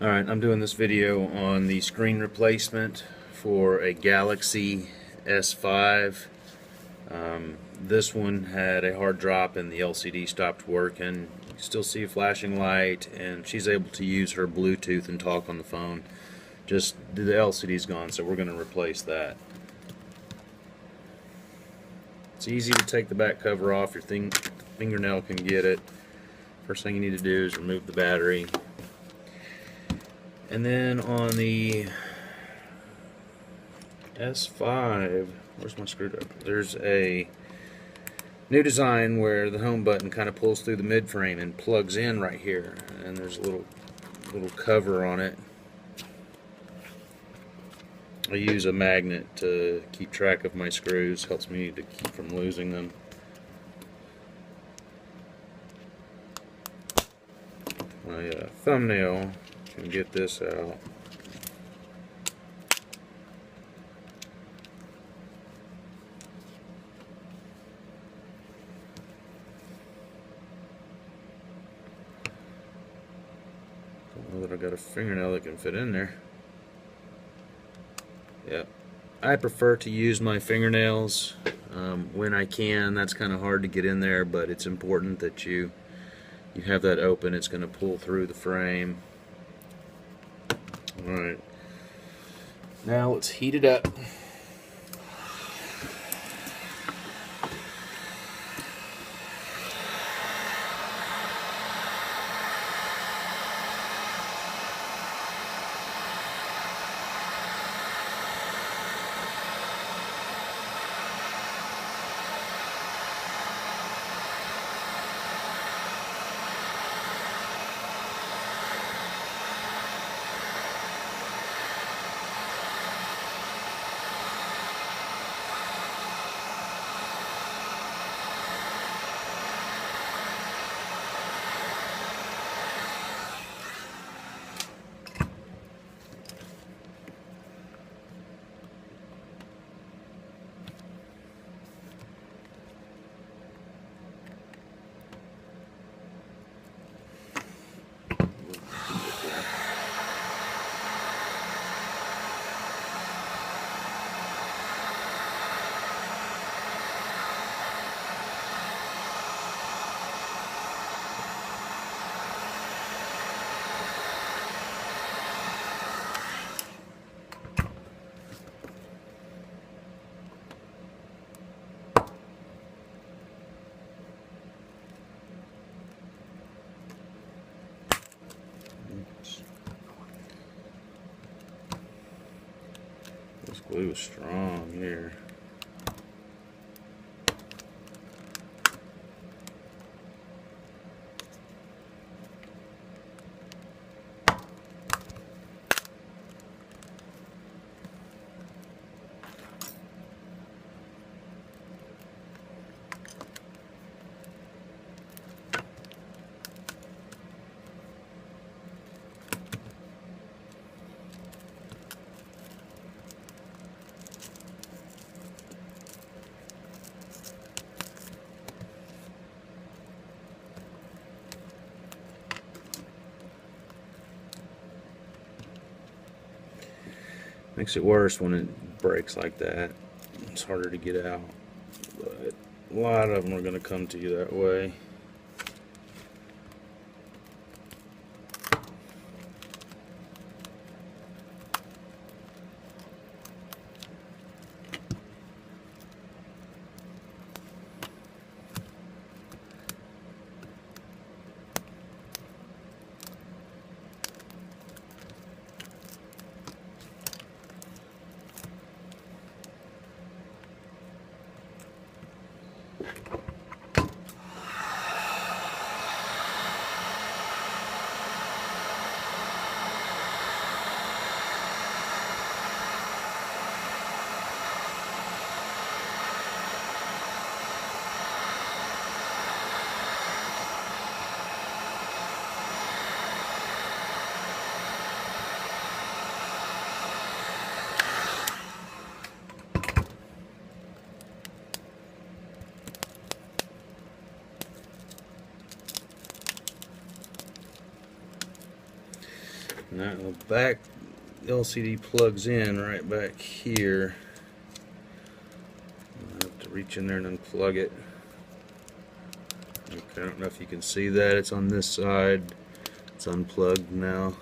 Alright, I'm doing this video on the screen replacement for a Galaxy S5. This one had a hard drop and the LCD stopped working. You can still see a flashing light, and she's able to use her Bluetooth and talk on the phone. Just the LCD's gone, so we're going to replace that. It's easy to take the back cover off. Your fingernail can get it. First thing you need to do is remove the battery. And then on the S5, where's my screwdriver? There's a new design where the home button kind of pulls through the mid-frame and plugs in right here. And there's a little cover on it. I use a magnet to keep track of my screws. Helps me to keep from losing them. My thumbnail can get this out. Don't know that I got a fingernail that can fit in there. Yep. I prefer to use my fingernails when I can. That's kind of hard to get in there, but it's important that you have that open. It's going to pull through the frame. Alright. Now let's heat it up. This glue is strong here. Makes it worse when it breaks like that. It's harder to get out, but a lot of them are going to come to you that way. Now the back LCD plugs in right back here. I have to reach in there and unplug it. Okay, I don't know if you can see that. It's on this side. It's unplugged now.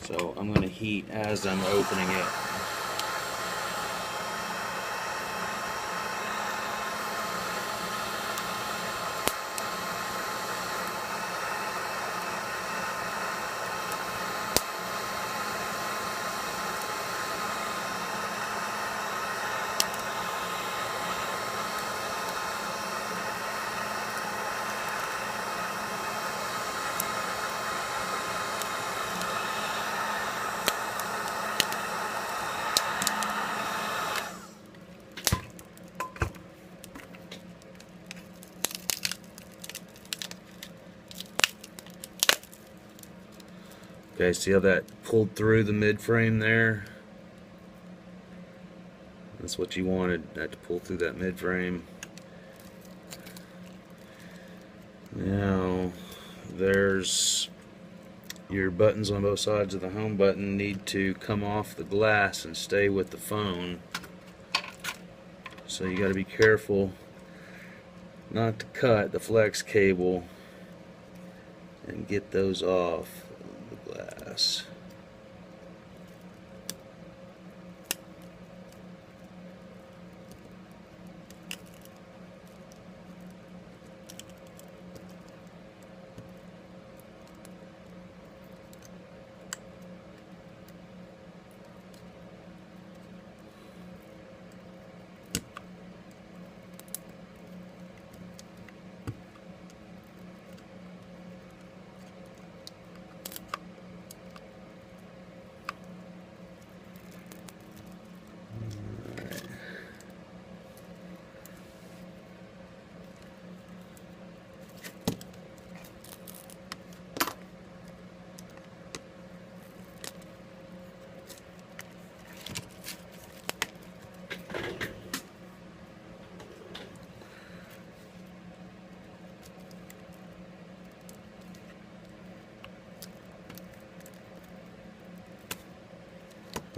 So I'm going to heat as I'm opening it. Okay, see how that pulled through the mid frame there? That's what you wanted, that to pull through that mid frame. Now, there's your buttons on both sides of the home button need to come off the glass and stay with the phone. So you got to be careful not to cut the flex cable and get those off the glass.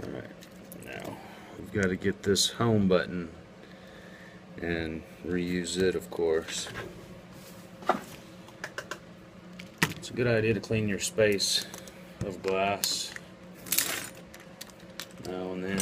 Alright, now we've got to get this home button and reuse it, of course. It's a good idea to clean your space of glass now and then.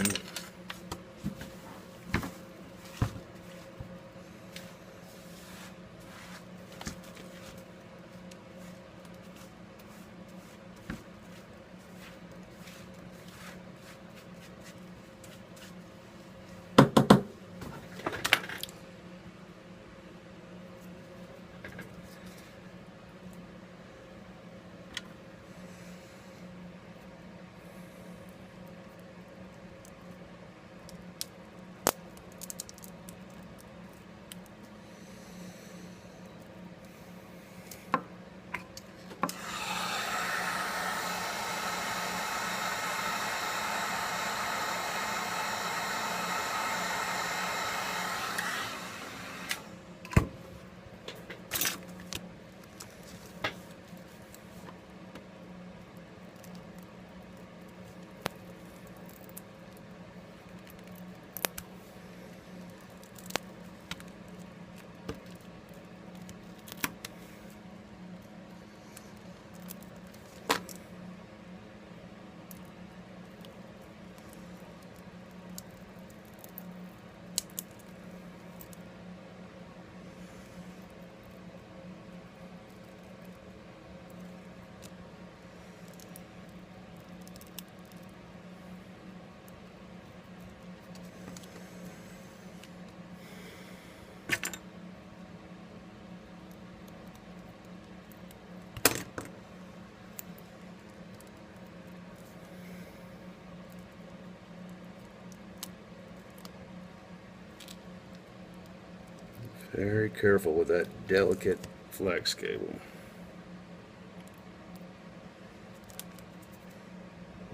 Very careful with that delicate flex cable.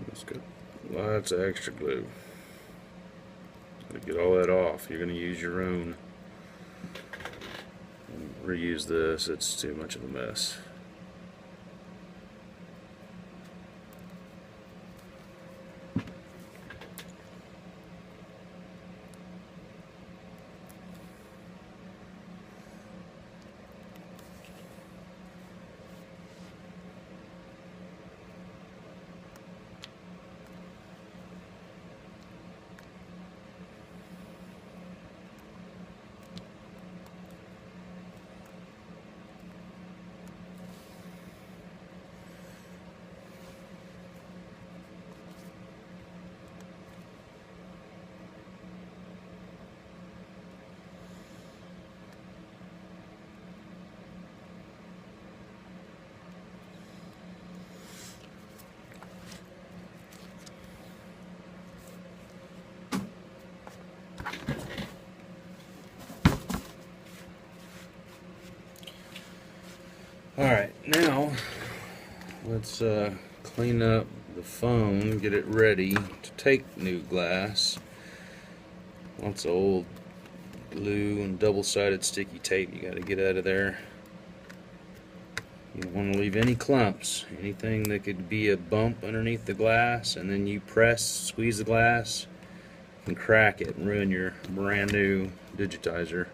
It's got lots of extra glue. To get all that off, you're going to use your own. reuse this. It's too much of a mess. Alright, now let's clean up the phone, get it ready to take new glass. Lots of old glue and double-sided sticky tape you gotta get out of there. You don't want to leave any clumps, anything that could be a bump underneath the glass, and then you squeeze the glass and crack it and ruin your brand new digitizer.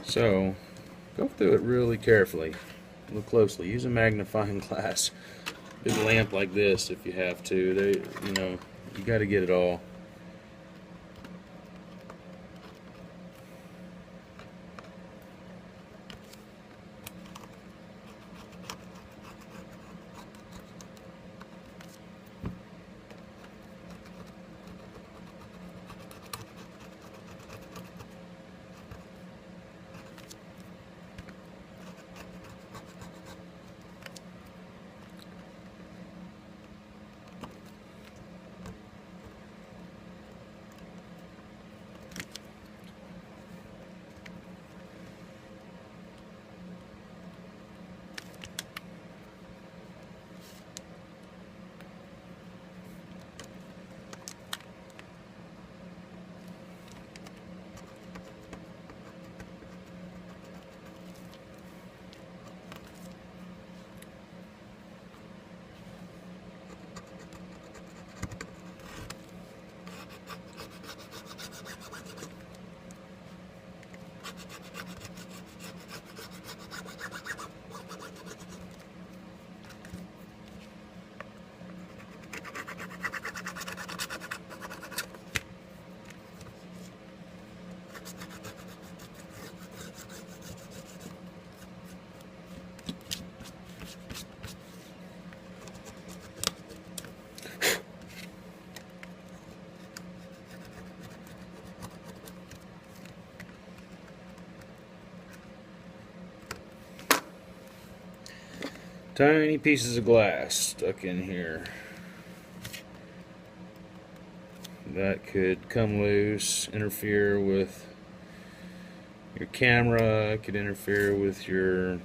So, go through it really carefully. Look closely. Use a magnifying glass. Big lamp like this if you have to. You got to get it all. Tiny pieces of glass stuck in here. That could come loose, interfere with your camera, it could interfere with your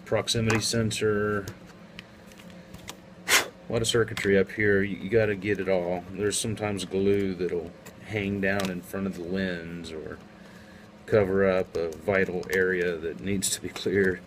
proximity sensor. A lot of circuitry up here. You got to get it all. There's sometimes glue that'll hang down in front of the lens or cover up a vital area that needs to be cleared.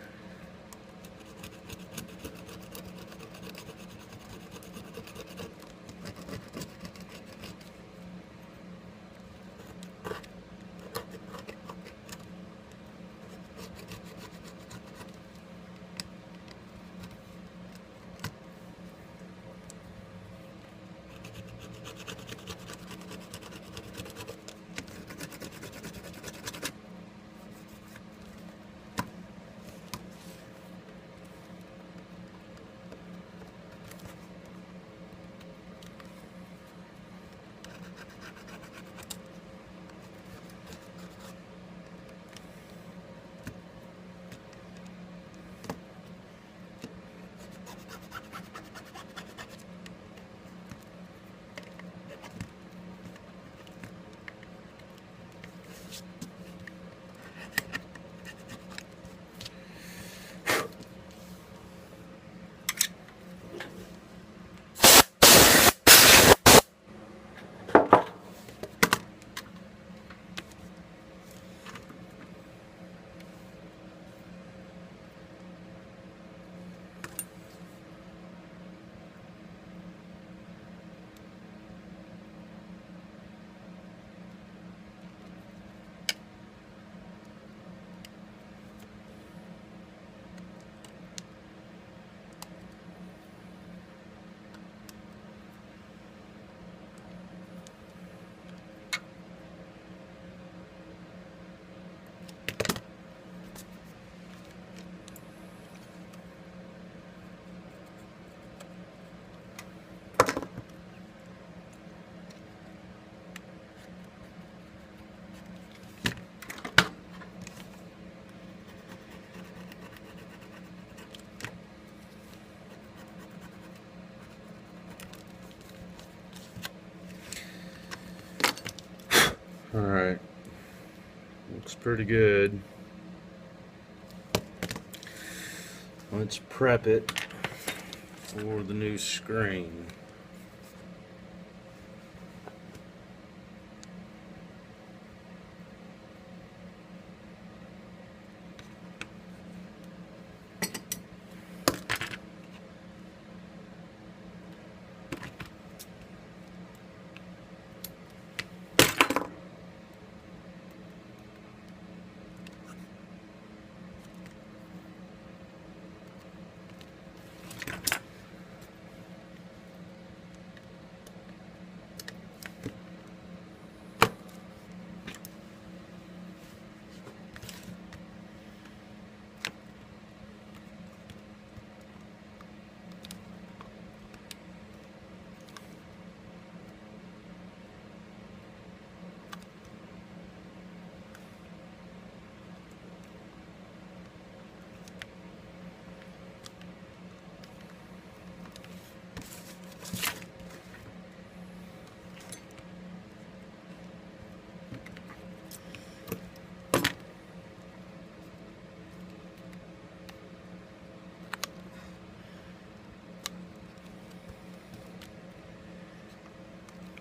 Alright, looks pretty good. Let's prep it for the new screen.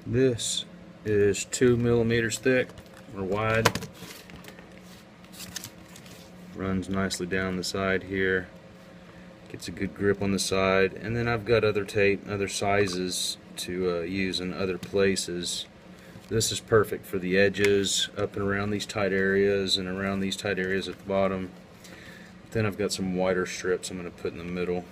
This is 2 millimeters thick or wide. Runs nicely down the side here. Gets a good grip on the side. And then I've got other tape, other sizes to use in other places. This is perfect for the edges, up and around these tight areas and around these tight areas at the bottom. Then I've got some wider strips I'm going to put in the middle.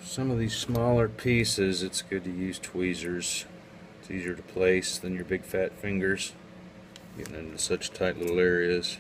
Some of these smaller pieces, it's good to use tweezers. It's easier to place than your big fat fingers, getting into such tight little areas.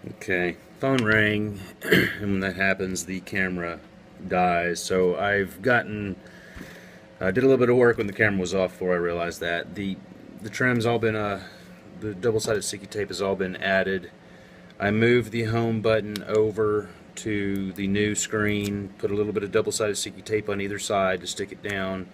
Okay, phone rang, and when that happens, the camera dies. So I did a little bit of work when the camera was off before I realized that. The trim's all been, the double-sided sticky tape has all been added. I moved the home button over to the new screen, put a little bit of double-sided sticky tape on either side to stick it down.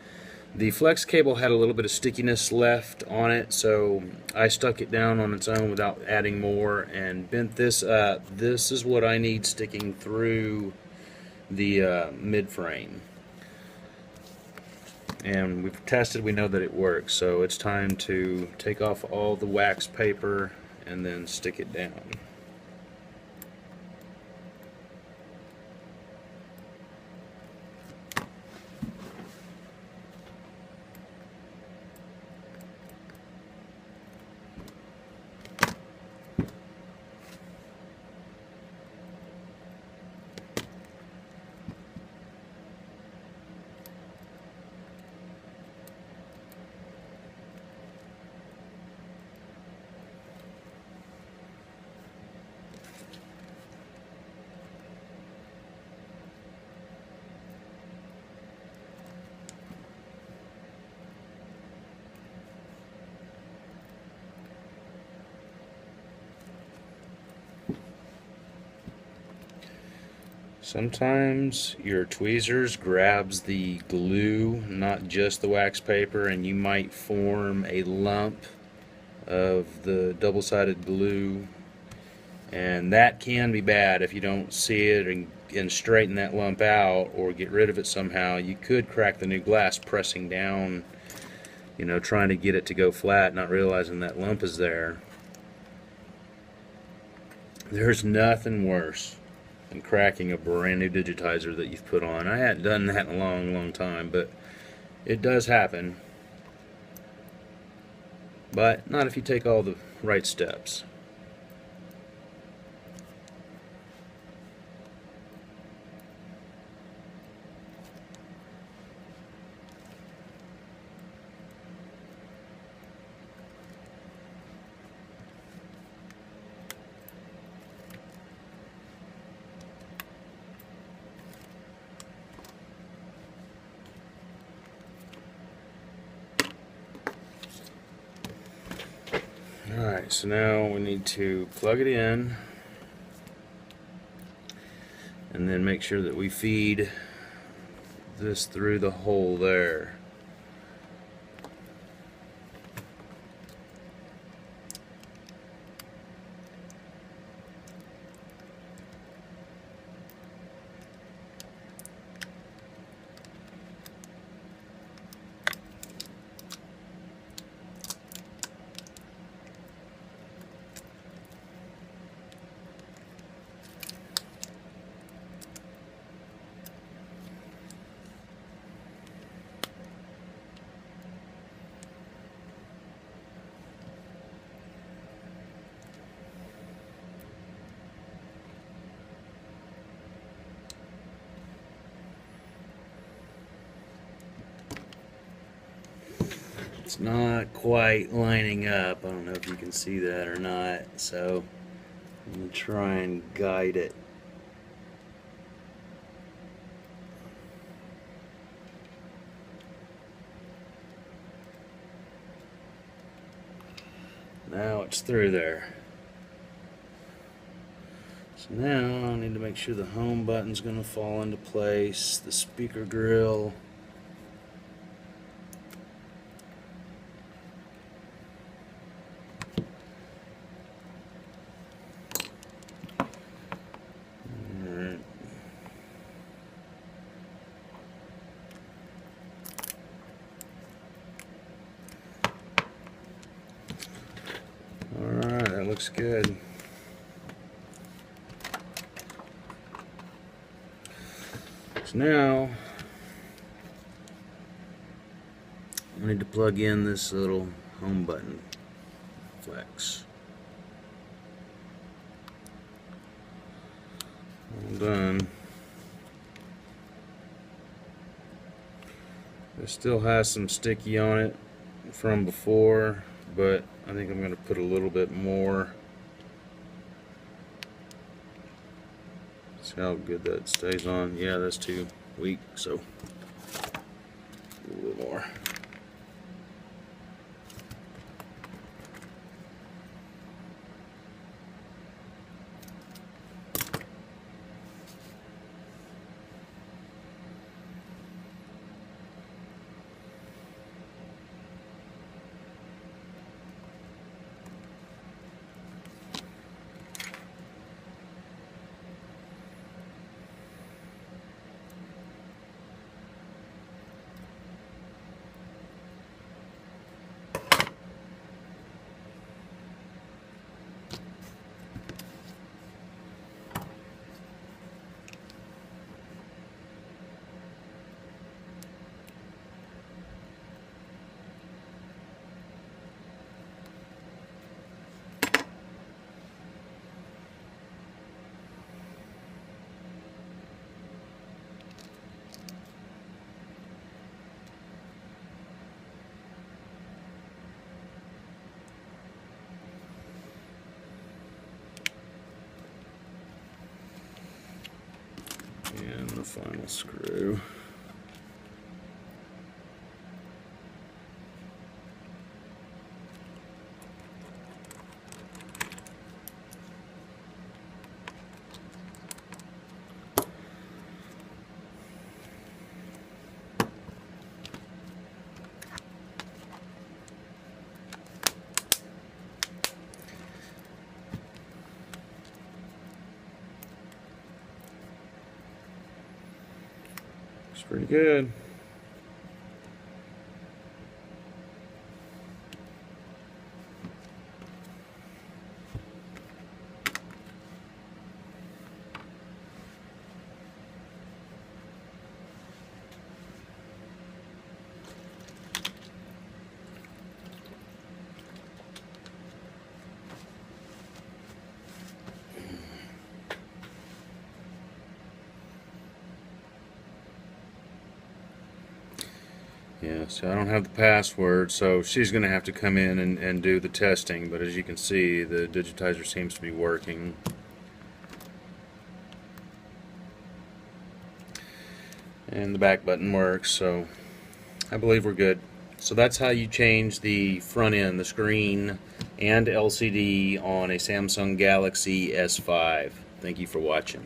The flex cable had a little bit of stickiness left on it, so I stuck it down on its own without adding more and bent this up. This is what I need sticking through the mid-frame. And we've tested, we know that it works, so it's time to take off all the wax paper and then stick it down. Sometimes your tweezers grabs the glue, not just the wax paper, and you might form a lump of the double-sided glue, and that can be bad if you don't see it and straighten that lump out or get rid of it somehow. You could crack the new glass pressing down, you know, trying to get it to go flat, not realizing that lump is there. There's nothing worse than cracking a brand new digitizer that you've put on. I hadn't done that in a long time, but it does happen. But not if you take all the right steps. Alright, so now we need to plug it in and then make sure that we feed this through the hole there. It's not quite lining up. I don't know if you can see that or not, so I'm going to try and guide it. Now it's through there. So now I need to make sure the home button's going to fall into place, the speaker grill. Alright, that looks good. So now I need to plug in this little home button flex. All done. It still has some sticky on it from before, but I think I'm going to put a little bit more how good that stays on. Yeah, that's too weak, so a little more. And the final screw. Looks pretty good. Yeah, so I don't have the password, so she's going to have to come in and do the testing, but as you can see, the digitizer seems to be working. And the back button works, so I believe we're good. So that's how you change the front end, the screen, and LCD on a Samsung Galaxy S5. Thank you for watching.